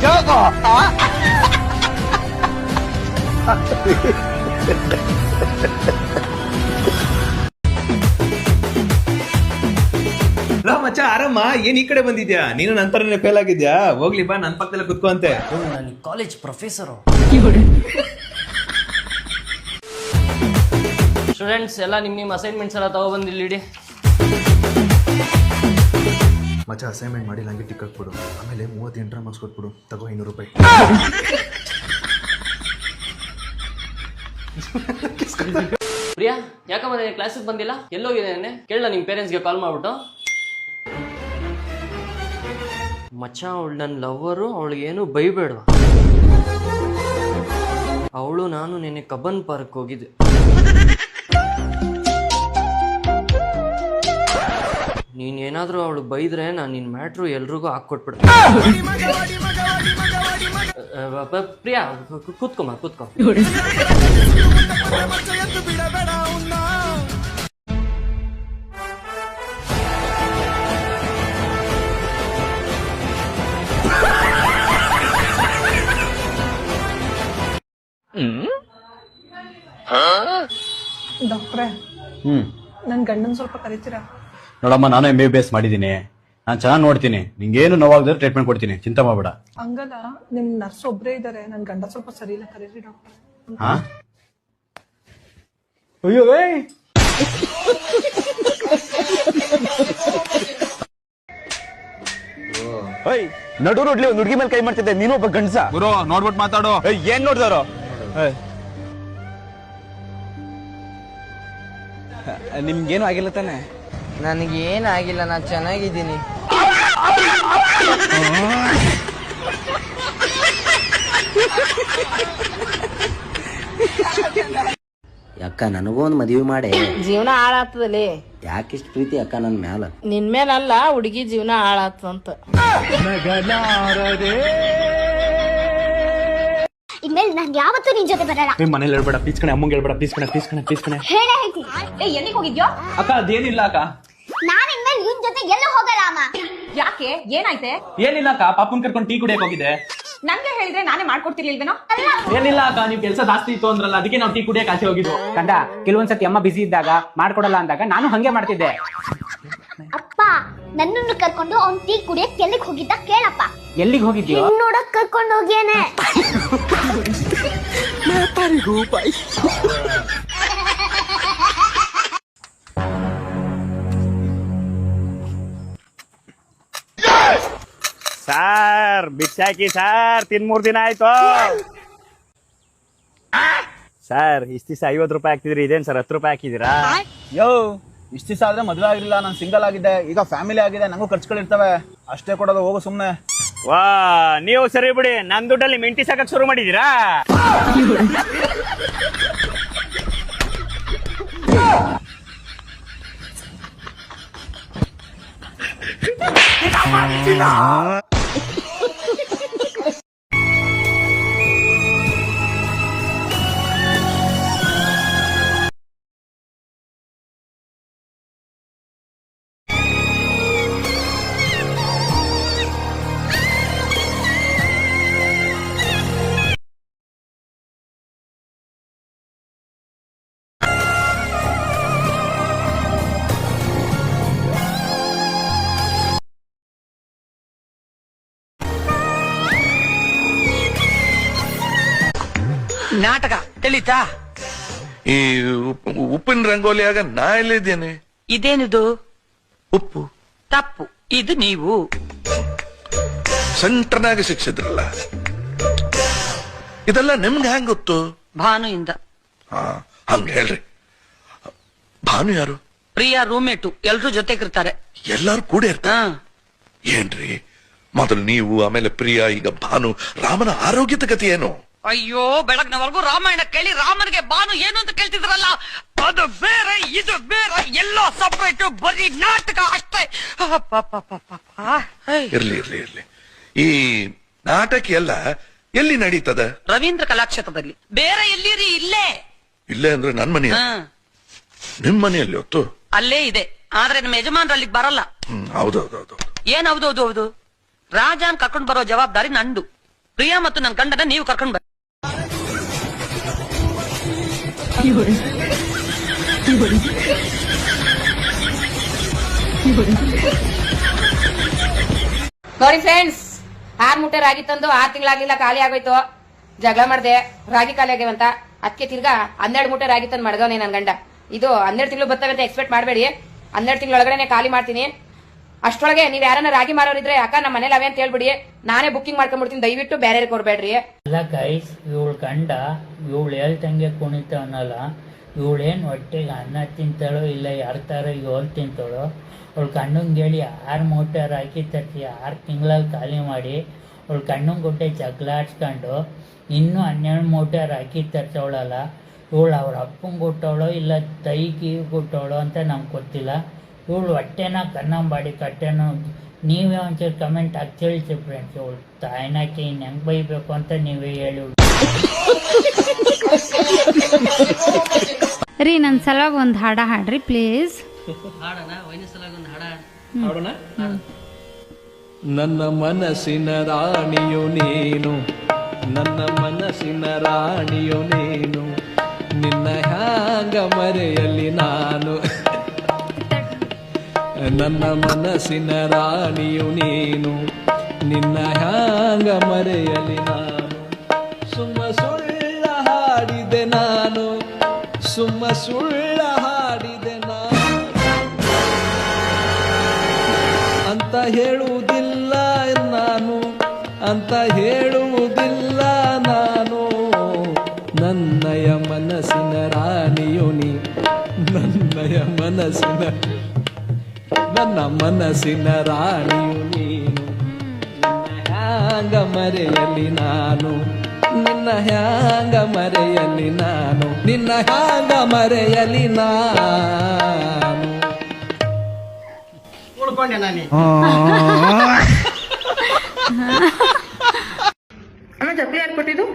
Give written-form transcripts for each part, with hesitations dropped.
ಜೋಗು ಮಚ್ಚ ಆರಾಮ ಏನ್ ಈ ಕಡೆ ಬಂದಿದ್ಯಾ? ನೀನು ನಂತರನೇ ಫೇಲ್ ಆಗಿದ್ಯಾ? ಹೋಗ್ಲಿ ಬಾ, ನನ್ ಪಕ್ಕದಲ್ಲಿ ಕುತ್ಕೋ ಅಂತೆ. ನಾನು ಕಾಲೇಜ್ ಪ್ರೊಫೆಸರು. ಸ್ಟೂಡೆಂಟ್ಸ್ ಎಲ್ಲ ನಿಮ್ಮ ಅಸೈನ್ಮೆಂಟ್ಸ್ ಎಲ್ಲ ತಗೊಬಂದಿಲ್ಲ ಇಡಿ. ಮಚ್ಚ ಅಸೈನ್ಮೆಂಟ್ ಮಾಡಿ ನಂಗೆ ಟಿಕ್ ಹಾಕ್ಬಿಡು, ಆಮೇಲೆ 38 ಮಾರ್ಕ್ಸ್ ಕೊಟ್ಬಿಡು, ತಗೋ 500 ರೂಪಾಯಿ. ಪ್ರಿಯಾ ಯಾಕಮ್ಮ ಕ್ಲಾಸಿಗೆ ಬಂದಿಲ್ಲ? ಎಲ್ಲೋಗಿದ್ದೇನೆ ಕೇಳ ನಿಮ್ಮ ಪೇರೆಂಟ್ಸ್ಗೆ ಕಾಲ್ ಮಾಡ್ಬಿಟ್ಟು. ಮಚ್ಚ ಅವಳು ನನ್ನ ಲವ್ವರು, ಅವಳಿಗೇನು ಬೈಬೇಡ. ಅವಳು ನಾನು ನೆನ್ನೆ ಕಬ್ಬನ್ ಪಾರ್ಕ್ ಹೋಗಿದ್ದೆ. ನೀನೇನಾದ್ರೂ ಅವಳು ಬೈದ್ರೆ ನಾನು ನಿನ್ನ ಮ್ಯಾಟ್ರು ಎಲ್ರಿಗೂ ಹಾಕ್ಕೊಟ್ಬಿಡ. ಪ್ರಿಯಾ ಕೂತ್ಕೊಮ್ಮ ಕೂತ್ಕೊ. ಡಾಕ್ಟ್ರೆ ನನ್ ಗಂಡನ್ ಸ್ವಲ್ಪ ಕರಿತೀರಾ? ನೋಡಮ್ಮ, ನಾನು MBBS ಮಾಡಿದ್ದೀನಿ, ನಾನು ಚೆನ್ನಾಗಿ ನೋಡ್ತೀನಿ, ನಿಂಗೇನು ನೋವಾಗದ್ರೆ ಟ್ರೀಟ್ಮೆಂಟ್ ಕೊಡ್ತೀನಿ, ಚಿಂತೆ ಮಾಡಬೇಡ. ಹಂಗಲ್ಲ, ನಿಮ್ ನರ್ಸ್ ಒಬ್ರೇ ಇದಾರೆ, ನನ್ ಗಂಡ ಸ್ವಲ್ಪ ಸರಿ ಇಲ್ಲ, ಕರೀರಿ ಡಾಕ್ಟ್ರೆ. ಅಯ್ಯೋ ನಡು ರೋಡ್ಲಿ ಒಂದು ಹುಡುಗಿ ಮೇಲೆ ಕೈ ಮಾಡ್ತಿದ್ದೆ, ನೀನು ಒಬ್ಬ ಗಂಡಸ. ಗುರು ನೋಡ್ಬಿಟ್ಟು ಮಾತಾಡು. ಏನ್ ನೋಡ್ದಾರೋ? ನಿಮ್ಗೇನು ಆಗಿಲ್ಲ ತಾನೆ? ನನಗೇನಾಗಿಲ್ಲ, ನಾನ್ ಚೆನ್ನಾಗಿದ್ದೀನಿ. ಅಕ್ಕ ನನಗೊಂದು ಮದುವೆ ಮಾಡಿ. ಜೀವನ ಹಾಳಾಗ್ತದಲ್ಲಿ. ಯಾಕಿಷ್ಟು ಪ್ರೀತಿ ಅಕ್ಕ ನನ್ ಮ್ಯಾಲ? ನಿನ್ ಮೇಲಲ್ಲ, ಹುಡುಗಿ ಜೀವನ ಹಾಳಾಗ್ತಂತ. ಇನ್ಮೇಲೆ ನಾನ್ ಯಾವತ್ತೂ ನಿನ್ ಜೊತೆ ಬರಲ್ಲ. ಮನೇಲಿ ಹೇಳ್ಬೇಡ ಪ್ಲೀಸ್ ಕಣೆ, ಅಮ್ಮಂಗೆ ಹೇಳ್ಬೇಡ ಪ್ಲೀಸ್ ಕಣೆ, ಪ್ಲೀಸ್ ಕಣೆ, ಪ್ಲೀಸ್ ಕಣೆ. ಹೇಳೇ ಹೇಳ್ತೀನಿ. ಎಲ್ಲಿಗೆ ಹೋಗಿದ್ಯೋ ಅಕ್ಕ? ಅದೇನಿಲ್ಲ ಅಕ್ಕ, ನಾನ್ ಇನ್ಮೇಲೆ ಇವ್ನ ಜೊತೆ ಎಲ್ಲ ಹೋಗಲ್ಲ ಅಮ್ಮ. ಯಾಕೆ? ಏನಾಯ್ತೆ? ಏನಿಲ್ಲ ಅಕ್ಕ, ಪಾಪನ್ ಕರ್ಕೊಂಡು ಟೀ ಕುಡಿಯಕ್ ಹೋಗಿದೆ. ನನ್ಗೆ ಹೇಳಿದ್ರೆ ನಾನೇ ಮಾಡ್ಕೊಡ್ತಿರ್ಲಿಲ್ವೇನೋ? ಏನಿಲ್ಲ ಅಕ್ಕ, ನೀವ್ ಕೆಲಸ ಜಾಸ್ತಿ ಇತ್ತು ಅಂದ್ರಲ್ಲ, ಅದಕ್ಕೆ ನಾವು ಟೀ ಕುಡಿಯಕ್ ಆಚೆ ಹೋಗಿದ್ವು. ಕಂದ ಕೆಲವೊಂದ್ಸತಿ ಅಮ್ಮ ಬಿಸಿ ಇದ್ದಾಗ ಮಾಡ್ಕೊಡಲ್ಲ ಅಂದಾಗ ನಾನು ಹಂಗೆ ಮಾಡ್ತಿದ್ದೆ. ಅಪ್ಪ ನನ್ನನ್ನು ಕರ್ಕೊಂಡು ಅವ್ನ್ ಟೀ ಕುಡಿಯಕ್ ಎಲ್ಲಿಗೆ ಹೋಗಿದ್ದ ಕೇಳಪ್ಪ. ಎಲ್ಲಿಗೆ ಹೋಗಿದ್ಯೋ? ನೋಡಕ್ ಕರ್ಕೊಂಡು ಹೋಗ್ಯಾನೆ. ಸಾರ್ ಬಿಚ್ಚಾಕಿ ಸಾರ್, 3 ದಿನ ಆಯ್ತು ಸರ್. ಇಷ್ಟ ದಿವಸ 50 ರೂಪಾಯಿ ಹಾಕ್ತಿದ್ರಿ, ಇದೇನ್ ಸರ್ 10 ರೂಪಾಯಿ ಹಾಕಿದೀರಾ? ಯೋ ಇಷ್ಟ ದಿವಸ ಆದ್ರೆ ಮದುವೆ ಆಗಿರ್ಲಿಲ್ಲ, ನಾನು ಸಿಂಗಲ್ ಆಗಿದ್ದೆ, ಈಗ ಫ್ಯಾಮಿಲಿ ಆಗಿದೆ, ನಂಗೂ ಖರ್ಚುಗಳಿರ್ತವೆ, ಅಷ್ಟೇ ಕೊಡೋದು, ಹೋಗು ಸುಮ್ನೆ. ವಾ ನೀವು ಸರಿ ಬಿಡಿ, ನನ್ ದುಡ್ಡಲ್ಲಿ ಮಿಂಟಿ ಸಾಕಕ್ ಶುರು ಮಾಡಿದೀರಾ? ನಾಟಕ ತಿಳಿತಾ? ಈ ಉಪ್ಪಿನ ರಂಗೋಲಿಯಾಗ ನಾ ಎಲ್ಲಿದ್ದೇನೆ? ಇದೇನಿದು? ಉಪ್ಪು ತಪ್ಪು, ಇದು ನೀವು. ಸೆಂಟರ್ನಾಗ ಶಿಕ್ಷಿದ್ರಲ್ಲ, ಇದೆಲ್ಲ ನಿಮ್ಗೆ ಹೆಂಗ್ ಗೊತ್ತು? ಭಾನುಯಿಂದ. ಹಂಗ ಹೇಳ್ರಿ. ಭಾನು ಯಾರು? ಪ್ರಿಯಾ ರೂಮೇಟು, ಎಲ್ರೂ ಜೊತೆಗಿರ್ತಾರೆ. ಎಲ್ಲಾರು ಕೂಡ ಇರ್ತಾರೆ? ಏನ್ರಿ, ಮೊದಲು ನೀವು, ಆಮೇಲೆ ಪ್ರಿಯಾ, ಈಗ ಭಾನು. ರಾಮನ ಆರೋಗ್ಯದ ಗತಿ ಏನು? ಅಯ್ಯೋ ಬೆಳಗ್ನವರೆಗೂ ರಾಮಾಯಣ ಕೇಳಿ ರಾಮನಿಗೆ ಭಾನು ಏನು ಅಂತ ಕೇಳ್ತಿದ್ರಲ್ಲ, ಅದು ಬೇರೆ ಇದು ಬೇರೆ, ಎಲ್ಲೋ ಸಪ್ರೇಟ್, ಬರೀ ನಾಟಕ ಅಷ್ಟೇ. ಇರ್ಲಿ ಇರ್ಲಿ ಇರ್ಲಿ, ಈ ನಾಟಕ ಎಲ್ಲ ಎಲ್ಲಿ ನಡೀತದ? ರವೀಂದ್ರ ಕಲಾಕ್ಷೇತ್ರದಲ್ಲಿ. ಬೇರೆ ಎಲ್ಲಿರಿ? ಇಲ್ಲೇ. ಇಲ್ಲೇ ಅಂದ್ರೆ ನನ್ ಮನೆ? ನಿಮ್ ಮನೆಯಲ್ಲಿ ಹೊತ್ತು ಅಲ್ಲೇ ಇದೆ, ಆದ್ರೆ ನಮ್ಮ ಯಜಮಾನ್ರು ಅಲ್ಲಿಗೆ ಬರಲ್ಲ. ಹೌದೌದೌದು. ಏನ್ ಹೌದೌದು? ಹೌದು, ರಾಜಾನ್ ಕರ್ಕೊಂಡ್ ಬರೋ ಜವಾಬ್ದಾರಿ ನಂದು. ಪ್ರಿಯಾ ಮತ್ತು ನನ್ನ ಗಂಡನ ನೀವು ಕರ್ಕೊಂಡ್ ಬನ್ನಿ. ನೋಡಿ ಫ್ರೆಂಡ್ಸ್, 6 ಮೂಟೆ ರಾಗಿ ತಂದು 6 ತಿಂಗಳಾಗ್ಲಿಲ್ಲ, ಖಾಲಿ ಆಗೋಯ್ತು. ಜಗಳ ಮಾಡ್ದೆ, ರಾಗಿ ಖಾಲಿ ಆಗ್ಯಾವಂತ. ಅದಕ್ಕೆ ತಿರ್ಗಾ 12 ಮೂಟೆ ರಾಗಿ ತಂದು ಮಡ್ಗವನೇ ನನ್ ಗಂಡ. ಇದು 12 ತಿಂಗಳು ಬರ್ತವೆ ಅಂತ ಎಕ್ಸ್ಪೆಕ್ಟ್ ಮಾಡಬೇಡಿ. 12 ತಿಂಗಳೊಳಗಡೆ ಖಾಲಿ ಮಾಡ್ತೀನಿ. ಅಷ್ಟೊಳಗೆ ನೀವ್ ಯಾರನ್ನ ರಾಗಿ ಮಾರೋರಿದ್ರೆ ಅಕ್ಕ ನಮ್ಮ ಮನೇಲಿ ಅವೇ ಅಂತ ಹೇಳ್ಬಿಡಿ, ನಾನೇ ಬುಕ್ಕಿಂಗ್ ಮಾಡ್ಕೊಂಡ್ಬಿಡ್ತೀನಿ. ದಯವಿಟ್ಟು ಬೇರೆ ಕೊಡ್ಬೇಡ್ರಿ. ಅಲ್ಲ ಗೈಸ್, ಇವಳ ಗಂಡ ಇವಳು ಹೇಳ್ತಂಗೆ ಕುಣಿತವನಲ್ಲ, ಇವಳೇನು ಹೊಟ್ಟೆಗೆ ಅನ್ನ ತಿಂತಾಳೋ ಇಲ್ಲ ಯಾರ ತರ 7 ತಿಂತಾಳೋ. ಅವಳ ಕಣ್ಣಂಗೆ ಹೇಳಿ 6 ಮೂಟೆ ರಾಗಿ ತರ್ಸಿ 6 ತಿಂಗಳಲ್ಲಿ ಖಾಲಿ ಮಾಡಿ ಅವಳ ಕಣ್ಣಂಗೆ ಕೊಟ್ಟೆ ಜಗಳ ಆಡ್ಸ್ಕೊಂಡು ಇನ್ನೂ 12 ಮೂಟೆ ರಾಗಿ ತರ್ಸವಳಲ್ಲ. ಇವಳು ಅವ್ರ ಅಪ್ಪಂಗೆ ಕೊಟ್ಟವಳೋ ಇಲ್ಲ ತೈಗೆ ಕೊಟ್ಟವಳೋ ಅಂತ ನಮ್ಗೆ ಗೊತ್ತಿಲ್ಲ. ಇವಳು ಹೊಟ್ಟೆನ ಕನ್ನಂಬಾಡಿ ಕಟ್ಟೆನೋ. ನೀವೇ ಒಂಚೂರು ಕಮೆಂಟ್ ಹಾಕಿ ತಿಳಿಸಿ ಫ್ರೆಂಡ್ಸ್. ಇವಳು ತಾಯಿನಾಕೆ ಇನ್ನು ಹೆಂಗೆ ಬೈಬೇಕು ಅಂತ ನೀವೇ ಹೇಳಿ. ರೀ ನನ್ನ ಸಲುವಾಗಿ ಒಂದು ಹಾಡ ಹಾಡ್ರಿ ಪ್ಲೀಸ್. ನನ್ನ ಮನಸ್ಸಿನ ರಾಣಿಯು ನೀನು, ನನ್ನ ಮನಸ್ಸಿನ ರಾಣಿಯು ನೀನು, ನಿನ್ನ ಹ್ಯಾಂಗ ಮರೆಯಲಿ ನಾನು. ನನ್ನ ಮನಸ್ಸಿನ ರಾಣಿಯು ನೀನು, ನಿನ್ನ ಹ್ಯಾಂಗ ಮರೆಯಲಿ ನಾನು. ಸುಮ್ಮ ಸುಳ್ಳ ಹಾಡಿದೆ ನಾನು, ಸುಮ್ಮ ಸುಳ್ಳ ಹಾಡಿದೆ ನಾನು ಅಂತ ಹೇಳುವುದಿಲ್ಲ ನಾನು, ಅಂತ ಹೇಳುವುದಿಲ್ಲ ನಾನು. ನನ್ನಯ ಮನಸ್ಸಿನ ರಾಣಿಯು ನೀ, ನನ್ನಯ ಮನಸ್ಸಿನ, ನನ್ನ ಮನಸ್ಸಿನ ರಾಣಿಯು ನೀನು, ನಿನ್ನ ಹ್ಯಾಂಗ ಮರೆಯಲಿ ನಾನು, ನಿನ್ನ ಹ್ಯಾಂಗ ಮರೆಯಲಿ ನಾನು, ನಿನ್ನ ಹ್ಯಾಂಗ ಮರೆಯಲಿ ನಾನು. ಉಳ್ಕೊಂಡೆ ನಾನೇ. ಅಮ್ಮ ಚಪ್ಪಲಿ ಯಾರು ಕೊಟ್ಟಿದ್ದು?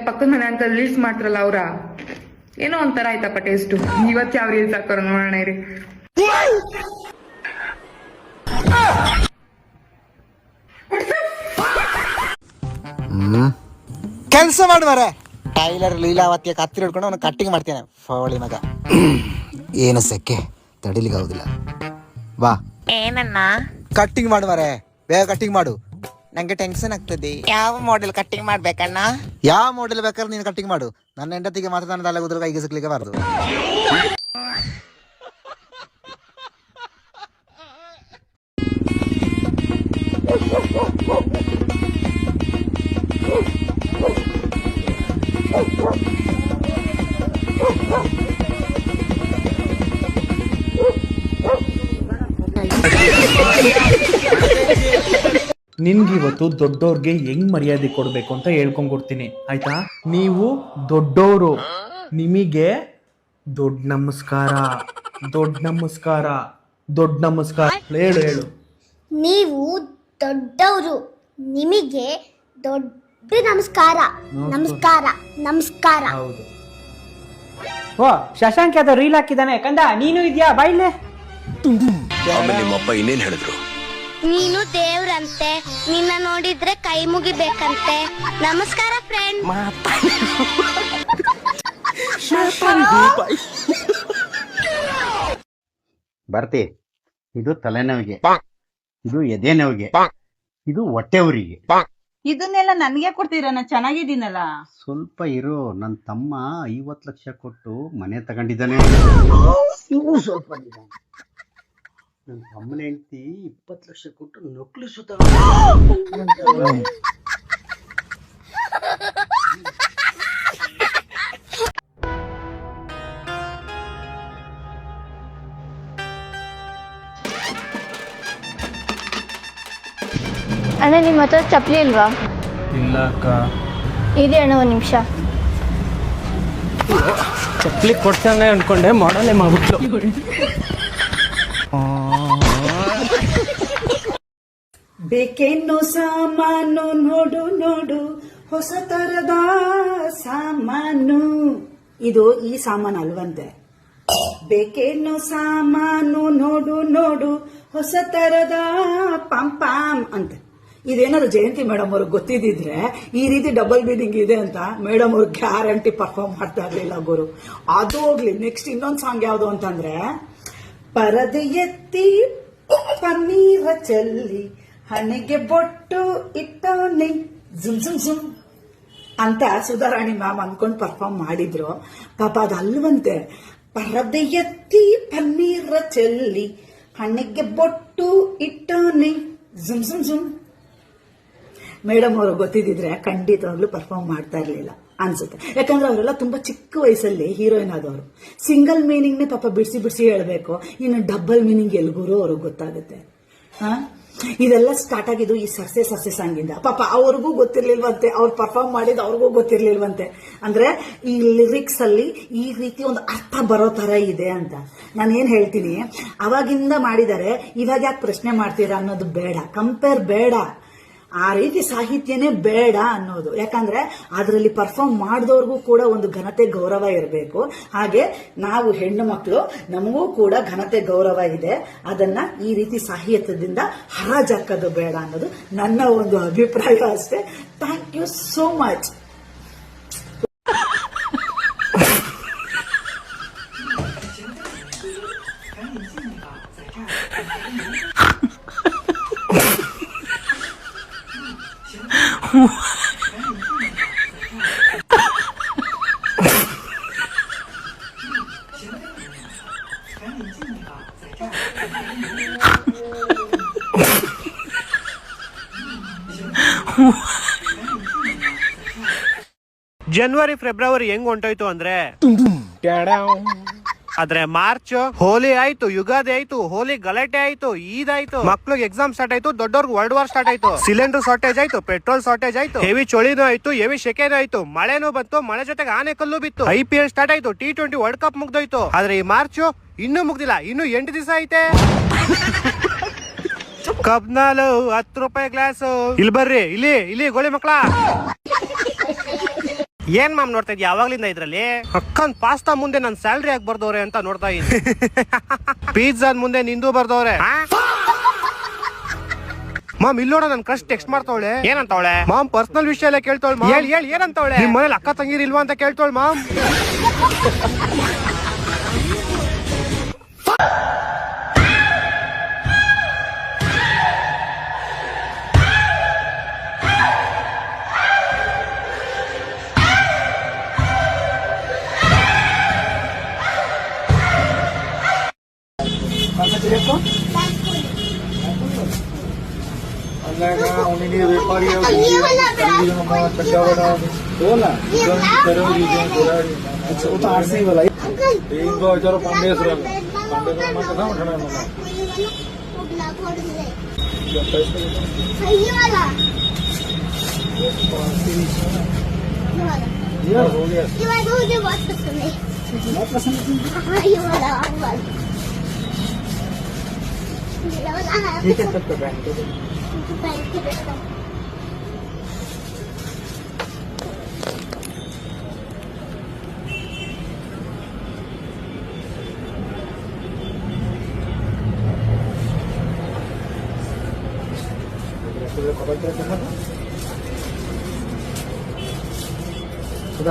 ಪಕ್ಕದ ಮನೆ ಅಂತ ರೀಲ್ಸ್ ಮಾಡ್ತಾರಲ್ಲ ಅವ್ರ, ಏನೋ ಒಂಥರ ಆಯ್ತಪ್ಪ ಟೇಸ್ಟು. ಇವತ್ತು ಯಾವ ರೀಲ್ಸ್ ಹಾಕೋರು ನೋಡೋಣ ಇರಿ. ಕೆಲಸ ಮಾಡುವರೆ ಟೈಲರ್ ಲೀಲಾವತಿಯ ಕತ್ತಿರ ಹಿಡ್ಕೊಂಡು ಅವನು ಕಟ್ಟಿಂಗ್ ಮಾಡ್ತೇನೆ. ಫವಳಿ ಮಗ ಏನು ಸೆಕ್ಕೆ ತಡಿಲಿಕ್ಕಾಗುದಿಲ್ಲ. ಬಾ ಏನನ್ನ ಕಟ್ಟಿಂಗ್ ಮಾಡುವರೆ, ಬೇಗ ಕಟ್ಟಿಂಗ್ ಮಾಡು, ನಂಗೆ ಟೆನ್ಷನ್ ಆಗ್ತದೆ. ಯಾವ ಮಾಡೆಲ್ ಕಟ್ಟಿಂಗ್ ಮಾಡ್ಬೇಕಣ್ಣ? ಯಾವ ಮಾಡೆಲ್ ಬೇಕಾದ್ರೆ ನೀನು ಕಟ್ಟಿಂಗ್ ಮಾಡು. ನನ್ನ ಹೆಂಡತಿಗೆ ಮಾತ್ರ ನನ್ನ ತಲೆ ಉದ್ರ ಕೈಗೆ ಸಿಗ್ಲಿಕ್ಕೆ ಬಾರ್ದು. ನಿನ್ಗಿವತ್ತು ದೊಡ್ಡೋರ್ಗೆ ಹೆಂಗ್ ಮರ್ಯಾದೆ ಕೊಡ್ಬೇಕು ಅಂತ ಹೇಳ್ಕೊಂಡ್ಕೊಡ್ತೀನಿ, ಆಯ್ತಾ? ನೀವು ದೊಡ್ಡೋರು, ನಿಮಗೆ ದೊಡ್ಡ ನಮಸ್ಕಾರ, ದೊಡ್ಡ ನಮಸ್ಕಾರ, ದೊಡ್ಡ ನಮಸ್ಕಾರ. ಹೇಳು ಹೇಳು. ನೀವು ದೊಡ್ಡವರು, ನಿಮಗೆ ದೊಡ್ಡ ನಮಸ್ಕಾರ. ನಮಸ್ಕಾರ ನಮಸ್ಕಾರ. ಹೌದು. ಓ ಶಶಾಂಕ್ ಯಾವ್ದೋ ರೀಲ್ ಹಾಕಿದಾನೆ ಕಂದ, ನೀನು ಇದ್ಯಾ? ಬಾಯಿಲೆ. ನಿಮ್ಮಪ್ಪ ಇನ್ನೇನ್ ಹೇಳಿದ್ರು? ನೀನು ದೇವ್ರಂತೆ, ನಿನ್ನ ನೋಡಿದ್ರೆ ಕೈ ಮುಗಿಬೇಕಂತೆ. ನಮಸ್ಕಾರ ಫ್ರೆಂಡ್. ಬರ್ತಿ, ಇದು ತಲೆನೋವಿಗೆ, ಇದು ಎದೆ ನೋವಿಗೆ, ಇದು ಹೊಟ್ಟೆ ಉರಿಗೆ. ಇದನ್ನೆಲ್ಲ ನನ್ಗೆ ಕೊಡ್ತೀರ? ನಾನು ಚೆನ್ನಾಗಿದ್ದೀನಲ್ಲ. ಸ್ವಲ್ಪ ಇರು, ನನ್ನ ತಮ್ಮ 50 ಲಕ್ಷ ಕೊಟ್ಟು ಮನೆ ತಗೊಂಡಿದ್ದಾನೆ. ಸ್ವಲ್ಪ ನನ್ನ ತಮ್ಮನ ಹೆಂಡತಿ 20 ಲಕ್ಷ ಕೊಟ್ಟು ನಕಲಿ ಸುತ್ತ. ಅಣ್ಣ ನಿಮ್ಮ ಹತ್ರ ಚಪ್ಪಲಿ ಇಲ್ವಾ? ಇಲ್ಲ ಅಕ್ಕ. ಇದೆ ಅಣ್ಣ, ಒಂದು ನಿಮಿಷ. ಚಪ್ಪಲಿ ಕೊಡ್ತಾನೆ ಅನ್ಕೊಂಡೆ, ಮಾಡಲೇ ಮಾಡ್ಬಿಟ್ಲು. ಬೇಕೇನೋ ಸಾಮಾನು ನೋಡು ನೋಡು, ಹೊಸ ತರದ ಸಾಮಾನು. ಇದು ಈ ಸಾಮಾನು ಅಲ್ವಂತೆ. ಬೇಕೇನೋ ಸಾಮಾನು ನೋಡು ನೋಡು, ಹೊಸ ತರದ ಪಾಮ್ ಪಾಮ್ ಅಂತ. ಇದೇನಾದ್ರು ಜಯಂತಿ ಮೇಡಮ್ ಅವ್ರಿಗೆ ಗೊತ್ತಿದ್ದಿದ್ರೆ ಈ ರೀತಿ ಡಬಲ್ ಮೀನಿಂಗ್ ಇದೆ ಅಂತ ಮೇಡಮ್ ಅವ್ರು ಗ್ಯಾರಂಟಿ ಪರ್ಫಾರ್ಮ್ ಮಾಡ್ತಾ ಇರ್ಲಿಲ್ಲ ಗುರು. ಅದು ಹೋಗ್ಲಿ, ನೆಕ್ಸ್ಟ್ ಇನ್ನೊಂದು ಸಾಂಗ್ ಯಾವ್ದು ಅಂತಂದ್ರೆ, ಪರದೆ ಎತ್ತಿ ಪನ್ನೀರ ಚೆಲ್ಲಿ ಹಣೆಗೆ ಬೊಟ್ಟು ಇಟ್ಟವನಿ ಜುಮ್ ಜುಮ್ ಜುಮ್ ಅಂತ ಸುಧಾರಾಣಿ ಮ್ಯಾಮ್ ಅನ್ಕೊಂಡ್ ಪರ್ಫಾರ್ಮ್ ಮಾಡಿದ್ರು. ಪಾಪ ಅದಲ್ವಂತೆ, ಪರದೆ ಎತ್ತಿ ಪನ್ನೀರ ಚೆಲ್ಲಿ ಹಣೆಗೆ ಬೊಟ್ಟು ಇಟ್ಟವನಿ ಜುಮ್ ಜುಮ್ ಜುಮ್. ಮೇಡಮ್ ಅವರು ಗೊತ್ತಿದ್ದಿದ್ರೆ ಖಂಡಿತವಾಗ್ಲೂ ಪರ್ಫಾರ್ಮ್ ಮಾಡ್ತಾ ಇರ್ಲಿಲ್ಲ ಅನ್ಸುತ್ತೆ. ಯಾಕಂದ್ರೆ ಅವರೆಲ್ಲ ತುಂಬಾ ಚಿಕ್ಕ ವಯಸ್ಸಲ್ಲಿ ಹೀರೋಯಿನ್ ಆದವರು. ಸಿಂಗಲ್ ಮೀನಿಂಗ್ನೇ ಪಾಪ ಬಿಡಿಸಿ ಬಿಡಿಸಿ ಹೇಳ್ಬೇಕು, ಇನ್ನು ಡಬಲ್ ಮೀನಿಂಗ್ ಎಲ್ಗೂರು ಅವ್ರಿಗೆ ಗೊತ್ತಾಗುತ್ತೆ. ಇದೆಲ್ಲ ಸ್ಟಾರ್ಟ್ ಆಗಿದ್ದು ಈ ಸರ್ಸೆ ಸರ್ಸೆ ಸಾಂಗಿಂದ. ಪಾಪ ಅವ್ರಿಗೂ ಗೊತ್ತಿರ್ಲಿಲ್ವಂತೆ, ಅವ್ರು ಪರ್ಫಾರ್ಮ್ ಮಾಡಿದ್ದು ಅವ್ರಿಗೂ ಗೊತ್ತಿರ್ಲಿಲ್ವಂತೆ. ಅಂದ್ರೆ ಈ ಲಿರಿಕ್ಸ್ ಅಲ್ಲಿ ಈ ರೀತಿ ಒಂದು ಅರ್ಥ ಬರೋ ತರ ಇದೆ ಅಂತ. ನಾನು ಏನ್ ಹೇಳ್ತೀನಿ, ಅವಾಗಿಂದ ಮಾಡಿದ್ದಾರೆ, ಇವಾಗ ಯಾಕೆ ಪ್ರಶ್ನೆ ಮಾಡ್ತೀರಾ ಅನ್ನೋದು ಬೇಡ, ಕಂಪೇರ್ ಬೇಡ, ಆ ರೀತಿ ಸಾಹಿತ್ಯನೇ ಬೇಡ ಅನ್ನೋದು. ಯಾಕಂದ್ರೆ ಅದರಲ್ಲಿ ಪರ್ಫಾರ್ಮ್ ಮಾಡಿದವ್ರಿಗೂ ಕೂಡ ಒಂದು ಘನತೆ ಗೌರವ ಇರಬೇಕು. ಹಾಗೆ ನಾವು ಹೆಣ್ಣು ಮಕ್ಕಳು, ನಮಗೂ ಕೂಡ ಘನತೆ ಗೌರವ ಇದೆ. ಅದನ್ನ ಈ ರೀತಿ ಸಾಹಿತ್ಯದಿಂದ ಹರಾಜಾಕೋದು ಬೇಡ ಅನ್ನೋದು ನನ್ನ ಒಂದು ಅಭಿಪ್ರಾಯ ಅಷ್ಟೇ. Thank you so much. ಜನವರಿ ಫೆಬ್ರವರಿ ಹೆಂಗ್ ಹೊಂಟೋಯ್ತು ಅಂದ್ರೆ, ಆದ್ರೆ ಮಾರ್ಚ್ ಹೋಲಿ ಆಯ್ತು, ಯುಗಾದಿ ಆಯ್ತು, ಹೋಲಿ ಗಲಾಟೆ ಆಯ್ತು, ಈದ್ ಆಯ್ತು, ಮಕ್ಳಿಗೆ ಎಕ್ಸಾಮ್ ಸ್ಟಾರ್ಟ್ ಆಯ್ತು, ದೊಡ್ಡವ್ರಿಗೆ ವರ್ಲ್ಡ್ ವಾರ್ ಸ್ಟಾರ್ಟ್ ಆಯ್ತು, ಸಿಲಿಂಡರ್ ಶಾರ್ಟೇಜ್ ಆಯ್ತು, ಪೆಟ್ರೋಲ್ ಶಾರ್ಟೇಜ್ ಆಯ್ತು, ಹೆವಿ ಚಳಿನೂ ಆಯ್ತು, ಹೆವಿ ಶೆಕೆನೂ ಆಯ್ತು, ಮಳೆನೂ ಬಂತು, ಮಳೆ ಜೊತೆಗೆ ಆನೆ ಕಲ್ಲು ಬಿತ್ತು, IPL ಸ್ಟಾರ್ಟ್ ಆಯ್ತು, T20 ವರ್ಲ್ಡ್ ಕಪ್ ಮುಗ್ದೋಯ್ತು. ಆದ್ರೆ ಈ ಮಾರ್ಚ್ ಇನ್ನೂ ಮುಗ್ದಿಲ್ಲ, ಇನ್ನು 8 ದಿವಸ ಐತೆ. ಕಬ್ನಾಲು 10 ರೂಪಾಯಿ ಗ್ಲಾಸ್. ಇಲ್ಲಿ ಬರ್ರಿ, ಇಲ್ಲಿ ಗೋಳಿ ಮಕ್ಳ. ಏನ್ ಮ್ಯಾಮ್ ನೋಡ್ತಾ ಇದ್ಯಾ ಯಾವಾಗ್ಲಿಂದ ಇದ್ರಲ್ಲಿ? ಅಕ್ಕನ್ ಪಾಸ್ತಾ ಮುಂದೆ ನನ್ ಸ್ಯಾಲ್ರಿ ಆಗಿ ಬರ್ದವ್ರೆ ಅಂತ ನೋಡ್ತಾ ಇದ್ದೆ. ಪಿಜ್ಜಾ ಮುಂದೆ ನಿಂದು ಬರ್ದವ್ರೆ. ಮಾಮ್ ಇಲ್ಲೋಡ ನನ್ ಕ್ರಶ್ ಟೆಕ್ಸ್ಟ್ ಮಾಡ್ತಾವಳೆ. ಏನಂತವಳೆ? ಮಾಮ್ ಪರ್ಸನಲ್ ವಿಷಯ ಎಲ್ಲ ಕೇಳ್ತಾವಳೆ. ಹೇಳಿ ಏನಂತವಳೆ? ನಿಮ್ ಮನೇಲಿ ಅಕ್ಕ ತಂಗಿರ್ ಇಲ್ವಾ ಅಂತ ಕೇಳ್ತಾವಳೆ ಮಾಮ್.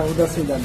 उधर से इधर